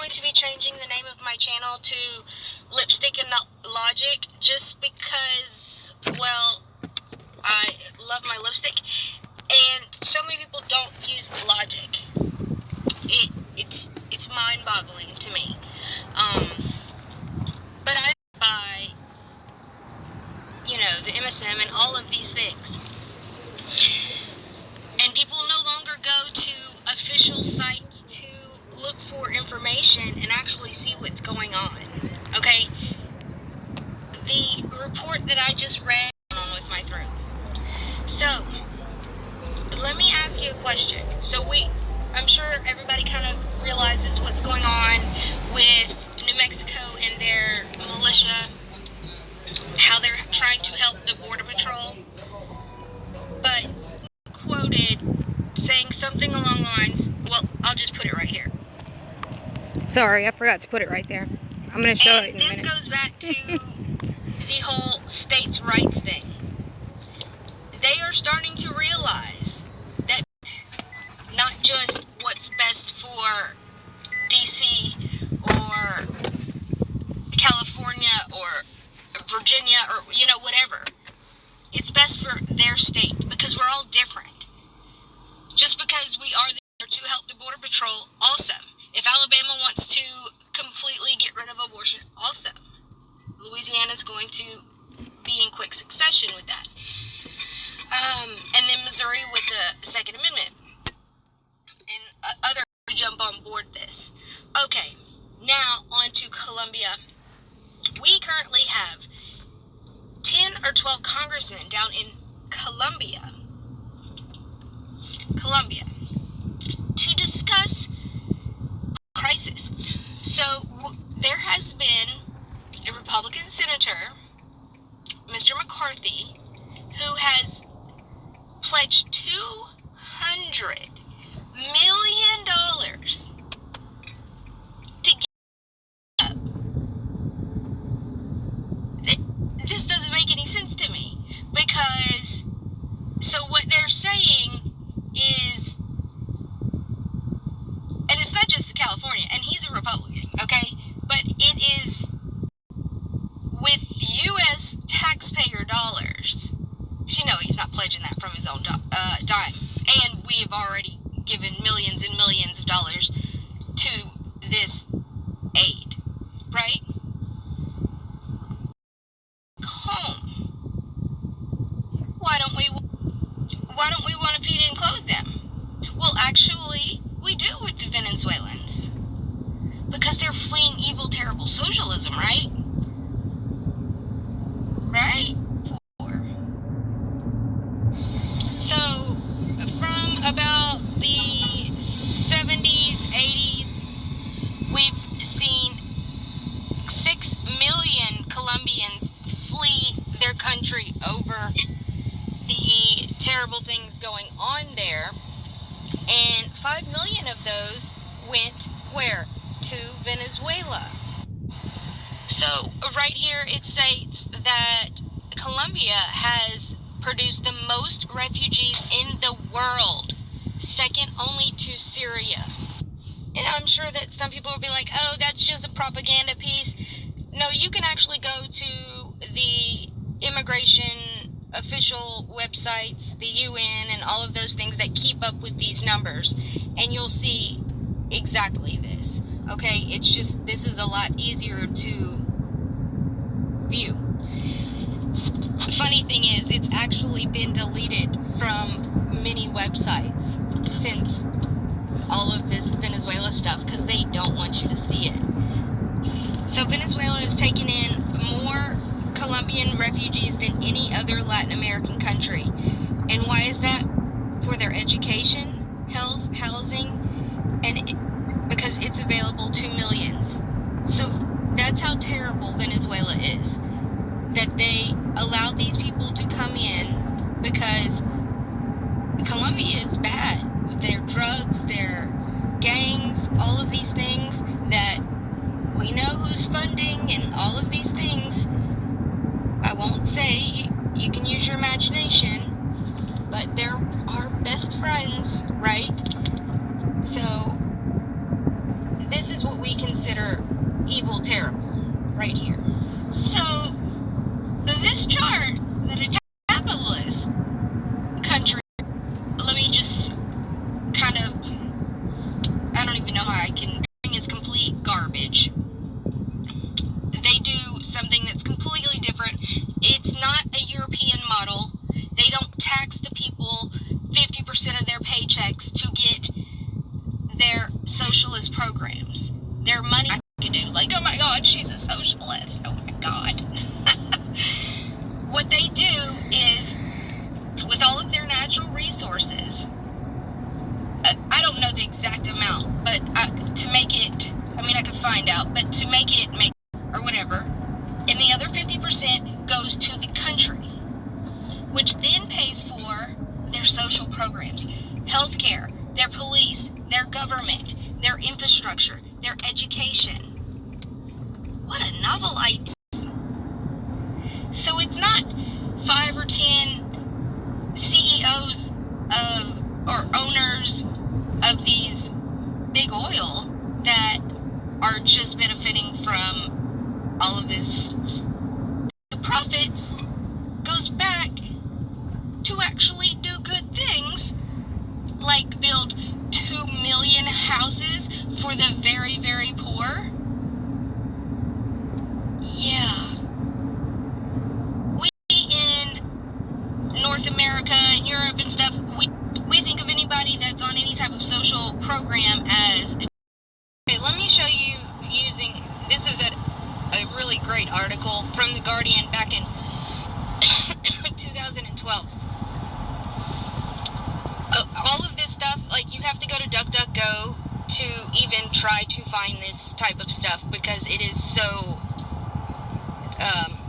going to be changing the name of my channel to Lipstick and Logic just because, well, I love my lipstick, and so many people don't use logic. It's mind-boggling to me. But I buy, the MSM and all of these things. And people no longer go to official sites to look for information and actually see what's going on. Okay? The report that I just read on with my throat. So, let me ask you a question. I'm sure everybody kind of realizes what's going on with New Mexico and their militia, how they're trying to help the Border Patrol. But quoted saying something along the lines, well, I'll just put it right here. Sorry, I forgot to put it right there. I'm going to show it in a minute. This goes back to the whole states' rights thing. They are starting to realize that not just what's best for DC or California or Virginia or, whatever. It's best for their state because we're all different. Just because we are there to help the Border Patrol, awesome. If Alabama wants to completely get rid of abortion, awesome. Louisiana's going to be in quick succession with that. And then Missouri with the Second Amendment. And others jump on board this. Okay, now on to Columbia. We currently have 10 or 12 congressmen down in Columbia, to discuss crisis. So there has been a Republican senator, Mr. McCarthy, who has pledged $200 million to get up. This doesn't make any sense to me, because so what they're saying is, and it's not just California, and he's a Republican, okay, but it is with U.S. taxpayer dollars. He's not pledging that from his own dime, and we have already given millions and millions of dollars to this aid, right? Home. Why don't we want to feed and clothe them? Well, actually, we do with the Venezuelans, because they're fleeing evil, terrible socialism, right? Right? So, from about the 70s, 80s, we've seen 6 million Colombians flee their country over the terrible things going on there, and 5 million of those went where? To Venezuela. So right here it states that Colombia has produced the most refugees in the world, second only to Syria. And I'm sure that some people will be like, oh, that's just a propaganda piece. No, you can actually go to the immigration official websites, the UN, and all of those things that keep up with these numbers, and you'll see exactly this. Okay, it's just, this is a lot easier to view. The funny thing is, it's actually been deleted from many websites since all of this Venezuela stuff, because they don't want you to see it. So Venezuela has taken in more Colombian refugees than any other Latin American country. And why is that? For their education, health, housing, and because it's available to millions. So that's how terrible Venezuela is, that they allowed these people to come in, because Colombia is bad with their drugs, their gangs, all of these things that we know who's funding, and all of these things. I won't say, you can use your imagination, but they're our best friends, right? So this is what we can evil, terrible, right here. So, this chart that a capitalist country, let me just kind of, I don't even know how I can bring is complete garbage. They do something that's completely different. It's not a European model. They don't tax the people 50% of their paychecks to get their socialist programs. Their money I can do. Like, oh my God, she's a socialist. Oh my God. What they do is, with all of their natural resources, I don't know the exact amount, but to make it, I mean, I could find out, but to make it make, or whatever, and the other 50% goes to the country, which then pays for their social programs, healthcare, their police, their government, their infrastructure, their education. What a novel idea. So it's not 5 or 10 CEOs of, or owners of these big oil that are just benefiting from all of this. The profits goes back to actually do good things, like build 2 million houses for the very, very poor. Yeah. We in North America and Europe and stuff, we think of anybody that's on any type of social program as... Okay, let me show you using... This is a really great article from The Guardian back in 2012. All of this stuff, like, you have to go to DuckDuckGo to even try to find this type of stuff because it is so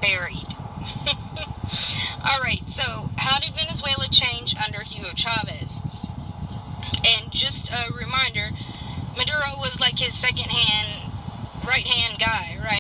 buried. Alright, so how did Venezuela change under Hugo Chavez? And just a reminder, Maduro was like his right-hand guy, right?